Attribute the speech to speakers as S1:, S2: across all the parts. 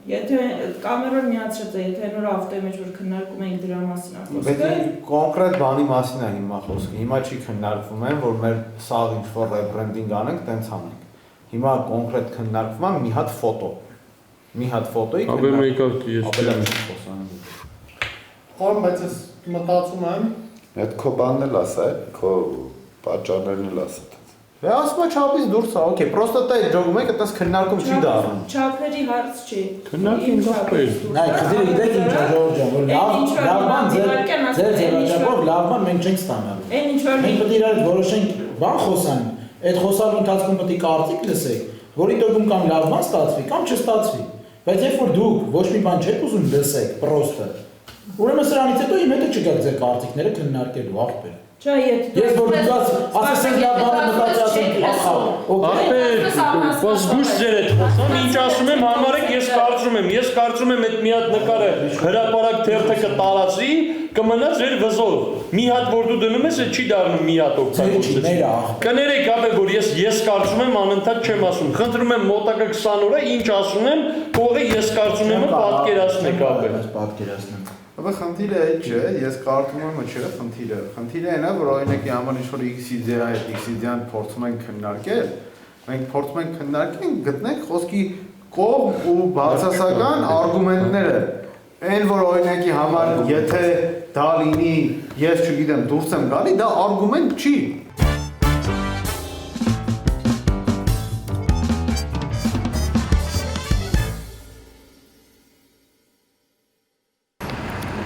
S1: Եթե կամերան միացրած է, եթե նոր ավտոյի մեջ որ քննարկում ենք դրա մասին խոսքը։
S2: Բայց կոնկրետ բանի մասին է հիմա խոսքը։ Հիմա չի քննարկվում են, որ մեր սաղ ինչ-որ ռեբրենդինգ անենք, տենց անենք։ Հիմա կոնկրետ քննարկվում է մի հատ ֆոտո։ Մի հատ ֆոտոյի
S3: Խորմ, բայց ես մտածում եմ,
S4: այդ քո բանն էլ ասա, քո պատճառներն էլ ասա։
S2: Դե ասма չափից դուրս է, օքեյ, պրոստը դա ջոգում եք, այդպես քննարկում չի դառնում։
S1: Չափերի հարց չի։
S5: Քննարկում դեպքեր։
S6: Նայ, քդի գիտեք ինչ է Ժորժը, որ լավ բան ձեր ձևաչափով լավ բան մենք չենք ստանալու։
S1: Այն ինչ որ
S6: մենք պետք է իրար որոշենք բան խոսանք, այդ խոսալու ընթացքում պետք է կարծիք լսեք, որի դեպքում կամ լավ բան ստացվի, կամ չստացվի։ Բայց երբ որ դուք ոչ մի բան չեք ուզում լսեք, պրոստը, ուրեմն սրանից հետո իմ հետ չգաք ձեր կարծիքները քննարկելու աղբեր։
S1: Չէ,
S6: ես որ դուք ասենք լավ բան մտածեցիք, ախա,
S5: Ախպեր, զգուշ ձեր հետ խոսամ, ինչ ասում եմ, համարեք ես կարծում եմ այդ մի հատ նկարը հրապարակ թերթը կտարածի, կմնա ձեր վզով։ Մի հատ որ դու դնում ես, այդ չի դառնում մի հատ օգտագործություն։ Կներեք ապե, որ ես կարծում եմ, անընդհատ չեմ ասում։ Խնդրում եմ մոտակա 20 օրը ինչ ասում եմ, կողը ես կարծում եմ պատկերացնեք ապե։
S6: Պատկերացնեմ։
S4: Ապա խնդիրը այդ չէ, ես կարծում եմ չէ խնդիրը։ Խնդիրը այն է, որ օրինակի համար ինչ-որ X-իդեա հետ X-իդեան փորձում ենք քննարկել, մենք փորձում ենք քննարկել, գտնենք խոսքի կողմ ու բացասական արգումենտները։ Այն որ օրինակի համար եթե դա լինի, ես չգիտեմ, դուրս եմ գալի, դա արգումենտ չի։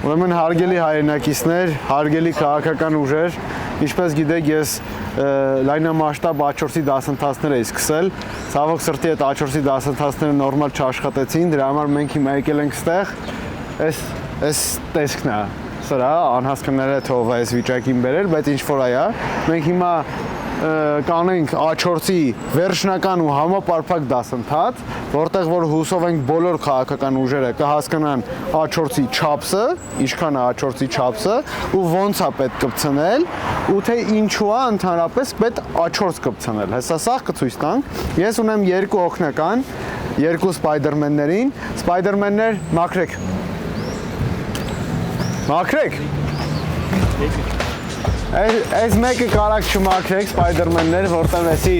S4: Ուրեմն հարգելի հայրենակիցներ, հարգելի քաղաքական ուժեր, ինչպես գիտեք, ես լայնամասշտաբ A4-ի դասընթացներ էի սկսել, ցավոք սրտի այդ A4-ի դասընթացները նորմալ չաշխատեցին, դրա համար մենք հիմա եկել ենք ստեղ, այս տեսքն է, սրա անհասկանալի թող է այս վիճակին բերել, բայց ինչ որ այա, մենք հիմա կանենք A4-ի վերջնական ու համապարփակ դասընթաց, որտեղ որ հուսով ենք բոլոր քաղաքական ուժերը կհասկանան A4-ի չափսը, ինչքան է A4-ի չափսը ու ոնց է պետք կպցնել, ու թե ինչու է ընդհանրապես պետք A4 կպցնել։ Հեսա սա կցույց տանք։ Ես ունեմ երկու օգնական, երկու սպայդերմեններին, սպայդերմեններ մաքրեք։ Մաքրեք։ Այս մեկը կարակ չմաքրեք սպայդերմեններ, որտեղ էսի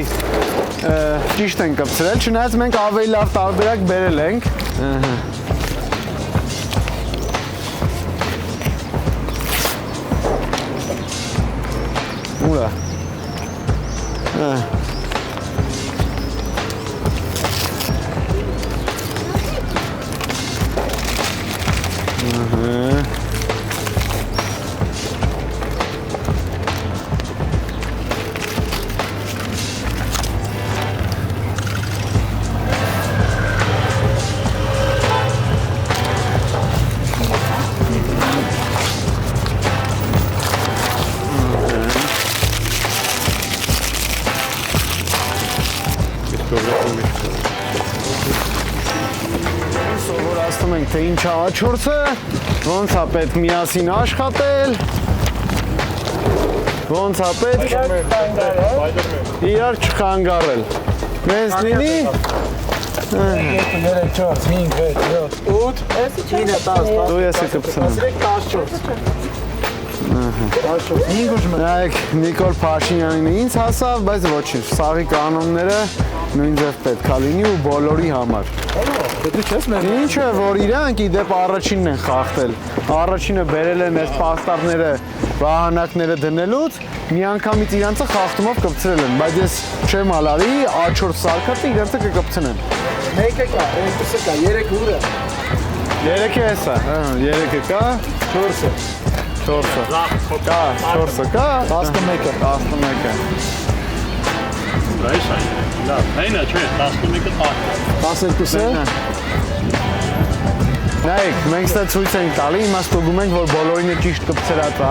S4: ճիշտ են կպցրել, չնայած մենք ավելի լավ տարբերակ բերել ենք։ Ուրա։ Սովորացնում ենք, թե ինչ է A4-ը, ոնց է պետք միասին աշխատել, ոնց է պետք իրար չխանգարել։ Մեզ լինի 1, 2, 3, 4, 5, 6, 7, 8, 9, 10, դու եսի կպցնեմ։ 14։ Նայեք, Նիկոլ Փաշինյանին ինձ հասավ, բայց ոչինչ, սաղի կանոնները նույն ձև պետք է լինի ու բոլորի համար։ Ինչ է, որ իրանք իդեպ առաջինն են խախտել, առաջինը բերել են այս պաստառները, վահանակները դնելուց, մի անգամից իրանցը խախտումով կպցրել են, բայց ես չեմ ալարի, A4 սարքատը իրանցը կկպցնեն։ Մեկը կա, երկուսը կա, 3 ուրը։ 3-ը էսա, 3-ը կա, 4-ը։ 4-ը կա, 4-ը կա, 11-ը։ 11-ը։
S5: Այս այն, լավ, այնա չէ, 11-ը տակ։
S6: 12-ը։ Նայեք, մենք ստե ցույց ենք տալի, հիմա ստուգում ենք, որ բոլորին է ճիշտ կպցրած է,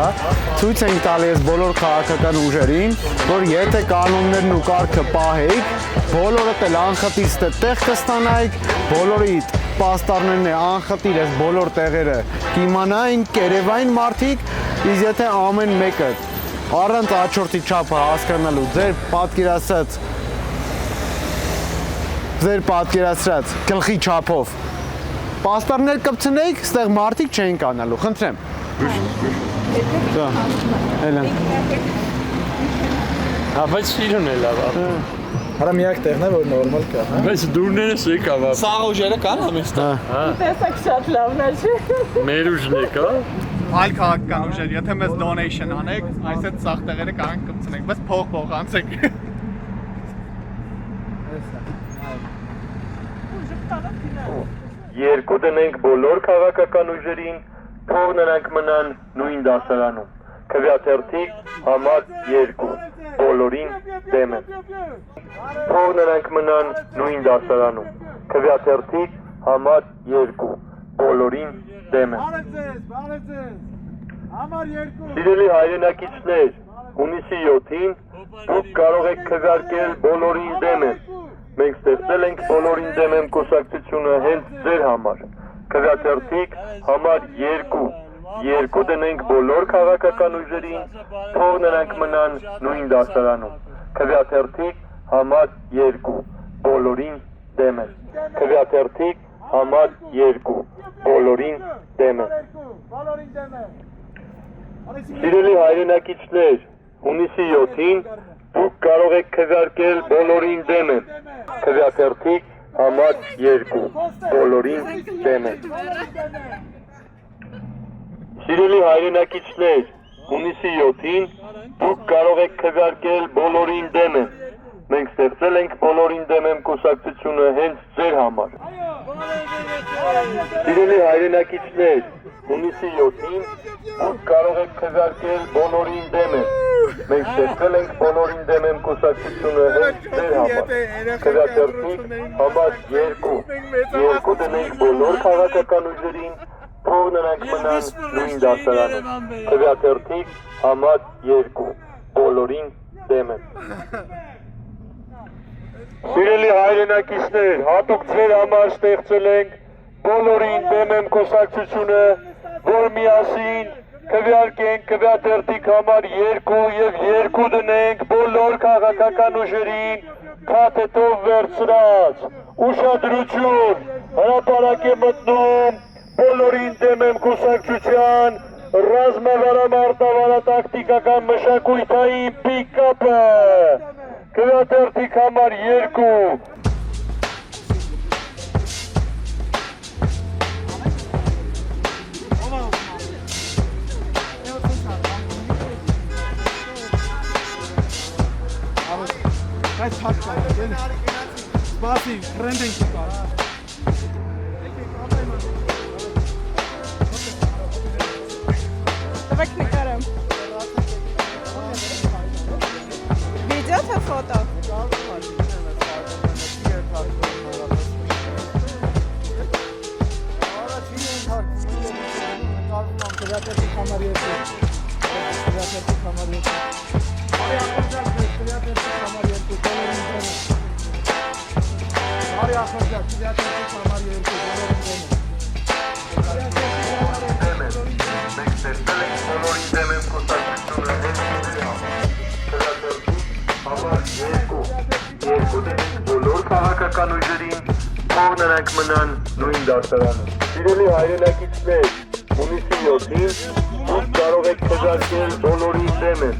S6: ցույց ենք տալի այս բոլոր քաղաքական ուժերին, որ եթե կանոններն ու կարգը պահեիք, բոլորդ էլ անխտիր տեղ կստանայիք, բոլորի պաստառներն է անխտիր այս բոլոր տեղերը կիմանային, կերևային մարդիկ, իսկ եթե ամեն մեկը առանց A4-ի չափը հասկանալու ձեր պատկերացրած գլխի չափով
S4: Պաստառներ կպցնեիք, ստեղ մարդիկ չեն կանալու, խնդրեմ։ Դա, Էլեն։
S5: Բայց սիրուն է լավ։
S2: Հələ միակ տեղն է, որ նորմալ կա, հա։
S5: Բայց դուրներս եկավ։
S3: Սաղ ուժերը կան ամեստա։
S1: Տեսակ շատ լավն է, չէ՞։
S5: Մեր ուժն եկա։
S3: Այլ քաղաքական ուժեր, եթե մեզ donation անեք, այս այդ սաղ տեղերը կարող կպցնենք, բայց փող անցեք։
S5: Երկու դնենք բոլոր քաղաքական ուժերին, թող նրանք մնան նույն դասարանում։ Քվեաթերթիկ համար 2 բոլորին դեմ են։ Թող նրանք մնան նույն դասարանում։ Քվեաթերթիկ համար 2 բոլորին դեմ են։ Սիրելի հայրենակիցներ, հունիսի 7-ին դուք կարող եք քվեարկել բոլորին դեմ են։ Մենք ստեղծել ենք բոլորին դեմ եմ կուսակցությունը հենց ձեր համար։ Քվեաթերթիկ համար 2 երկու դնենք բոլոր քաղաքական ուժերին, թող նրանք մնան նույն դասարանում։ Քվեաթերթիկ համար 2 բոլորին դեմ են։ Քվեաթերթիկ համար 2 բոլորին դեմ են։ Սիրելի հայրենակիցներ, հունիսի 7-ին դուք կարող եք քվեարկել բոլորին դեմ են։ Քվեաթերթիկ համար 2 բոլորին դեմ են։ Սիրելի հայրենակիցներ, հունիսի 7-ին դուք կարող եք քվեարկել բոլորին դեմ են։ Մենք ստեղծել ենք բոլորին դեմ եմ կուսակցությունը հենց ձեր համար։ Սիրելի հայրենակիցներ, հունիսի 7-ին դուք կարող եք քվեարկել բոլորին դեմ են։ Մենք ստեղծել ենք բոլորին դեմ եմ կուսակցությունը հենց ձեր համար։ Քվեաթերթիկ համար 2 երկու դնենք բոլոր քաղաքական ուժերին, թող նրանք մնան նույն դասարանում։ Քվեաթերթիկ համար 2 բոլորին դեմ են։ Սիրելի հայրենակիցներ, հատուկ ձեր համար ստեղծել ենք բոլորին դեմ եմ կուսակցությունը, որ միասին քվեարկենք քվեաթերթիկ համար 2 եւ 2 դնենք բոլոր քաղաքական ուժերին, քաթեթով վերցրած։ Ուշադրություն, հրապարակ է մտնում բոլորին դեմ եմ կուսակցության ռազմավարամարտավարատակտիկական մշակույթային պիկապը։ Քվեաթերթիկ համար 2
S3: Այս հաշվը, սպասի, տրենդ ենք կար։
S7: Давай նկարեմ։ Վիդեո թե ֆոտո։
S5: քաղաքական ուժերին, թող նրանք մնան նույն դասարանում։ Սիրելի հայրենակիցներ, հունիսի 7-ին դուք կարող եք քվեարկել բոլորին դեմ են։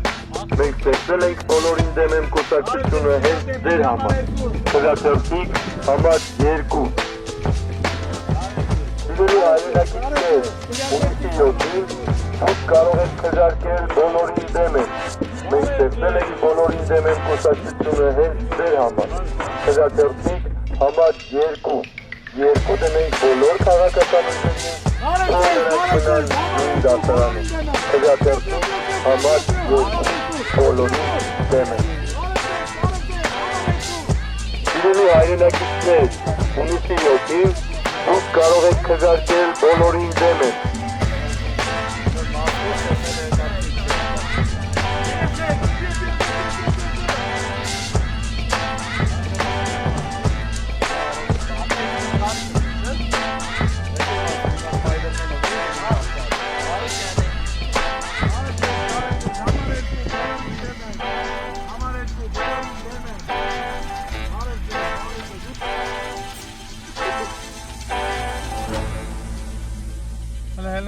S5: Մենք ստեղծել ենք բոլորին դեմ եմ կուսակցությունը հենց ձեր համար։ Քվեաթերթիկ համար 2 Սիրելի հայրենակիցներ, հունիսի 7-ին դուք կարող եք քվեարկել բոլորին դեմ են։ Մենք ստեղծել ենք բոլորին դեմ եմ կուսակցությունը հենց ձեր համար։ Քվեաթերթիկ համար 2 երկու դնենք բոլոր քաղաքական ուժերին, թող նրանք մնան նույն դասարանում։ Քվեաթերթիկ համար 2 բոլորին դեմ են։ Սիրելի հայրենակիցներ, հունիսի 7-ին դուք կարող եք քվեարկել բոլորին դեմ են։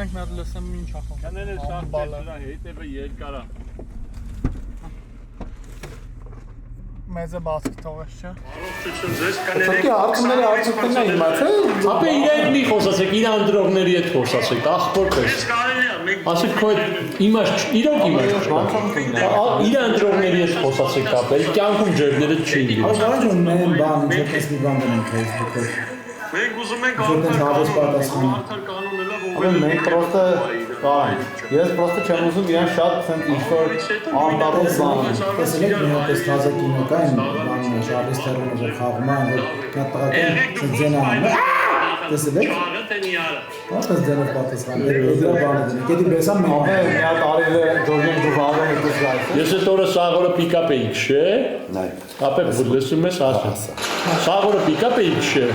S3: ենք մի հատ լսեմ ինչ ախում։
S5: Կանեն է սաղ դրա հետևը երկարա։
S3: Մեզը բացք թողես չէ։
S5: Առողջություն ձեզ
S2: Սա հարցումների արդյունքն է հիմա, թե
S5: Ապա իրեն մի խոսացեք, իր անդրողների հետ խոսացեք, ախպոր պես։ Ասեք քո հետ իմաստ, իրոք իմաստ։ Իր անդրողների հետ խոսացեք ապել, կյանքում ջերները չի լինի։
S8: Կանչ ու մեն բան, ինչպես մի բան դնենք Facebook-ով։
S5: Մենք ուզում ենք
S8: հավես պատասխանը։
S5: արդար կանոնելա,
S2: Ապա մենք պրոստը կային։ Ես պրոստը չեմ ուզում իրան շատ ցենք ինչ-որ անտարոց բան։
S8: Տեսել եք մի հատ էս թազա կինո կա այն բանը Շարլես Թերոնը որ խաղում է, որ կատաղական ձենա անում։ Տեսել եք։ Ո՞նց դերով պատասխան։ Դրա բանը դնենք։ Դե բեսամ մենք։
S2: Մի հատ արել է Ջորջեն Դուվալը հետս գայս։
S5: Ես այդ օրը սաղորը պիկապ էի քշե։ Ապա լսում ես ասա։ Սաղորը պիկապ էի քշե։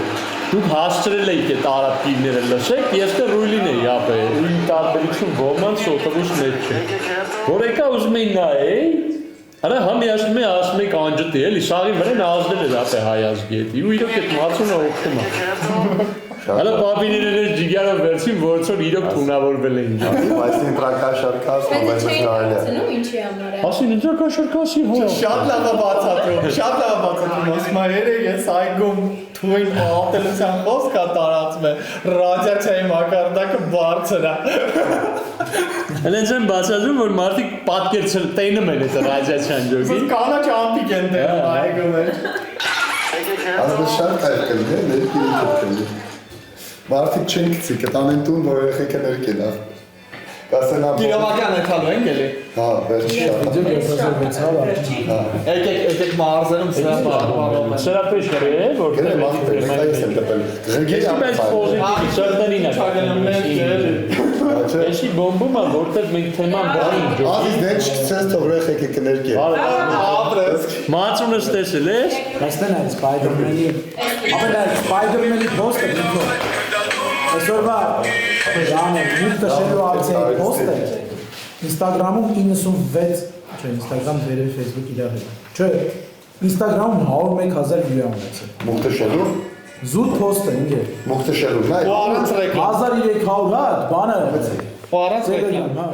S5: Դուք հասցրել եք այդ արաբկիները լսեք, ես դեռ ռուլին էի ապա։ Ռուլի տարբերություն ոմանց օտոբուս մեջ չէ։ Որ եկա ուզում էի նայեի, արա համիացնում է ասում եք անջտի էլի, սաղի վրա նազդել էր ապա հայ ազգի հետ։ Ու իրոք այդ մածունը օգնում է։ Հələ բաբիներներ ջիգարով վերցին, որոնց որ իրոք թունավորվել էին։
S6: Բայց ինտրակար շարքած
S9: Բայց չէի հարցնում ինչի համար է։
S5: Ասին ինտրակար շարքասի հո։
S3: Շատ լավ է բացատրում, շատ լավ է բացատրում, ասում է երեք ես այգում թույն ատելության խոսք է տարածում է, ռադիացիայի մակարդակը բարձր է։
S5: Հենց են բացատրում, որ մարդիկ պատկեր տենում են այդ ռադիացիան ջոգի։
S3: Ոնց կանաչ ամպիկ են դերում այգում մեջ։
S6: Անը շատ հայտ կլինի, ներքի կլինի։ Մարդիկ չեն գցի, կտանեն տուն, որ երեխեքը ներքին է։ Կասեն ամ։
S3: Կինովական է քալու են գելի։
S6: Հա, վերջի շատ։
S8: Վիդեո կերպասով
S6: Հա։
S3: Եկեք մարզերում սրա բարբարով։
S5: Սրա պես է, որ
S6: Գնե մախտել, այս եմ տպել։
S5: Ես բայց պոզիտիվ սերտերին է։
S3: Չագնումներ
S5: Էսի բոմբումը, որտեղ մենք թեման բանին ջոկի։
S6: Ադի դե չկցես թող երեխեքը կներքի։
S3: ապրես։
S5: Մածունս տեսել ես։
S8: Այստեղ է Spider-Man-ի։ Ապա Spider-Man-ի post-ը դիքո։ Այսօրվա դանը մուտը շելու ակցիայի post-ը Instagram-ում 96, չէ, Instagram վերև Facebook իրար հետ։ Չէ, Instagram-ում 101,000 վիդեո ունեցել։
S6: Մուխտշելու։
S8: Զուտ post-ը ինգեր։
S6: Մուխտշելու, նայ։
S3: Ու առանց ռեկլամ։
S8: 1300 հատ, բանը։
S3: Ու առանց ռեկլամ։
S8: Հա։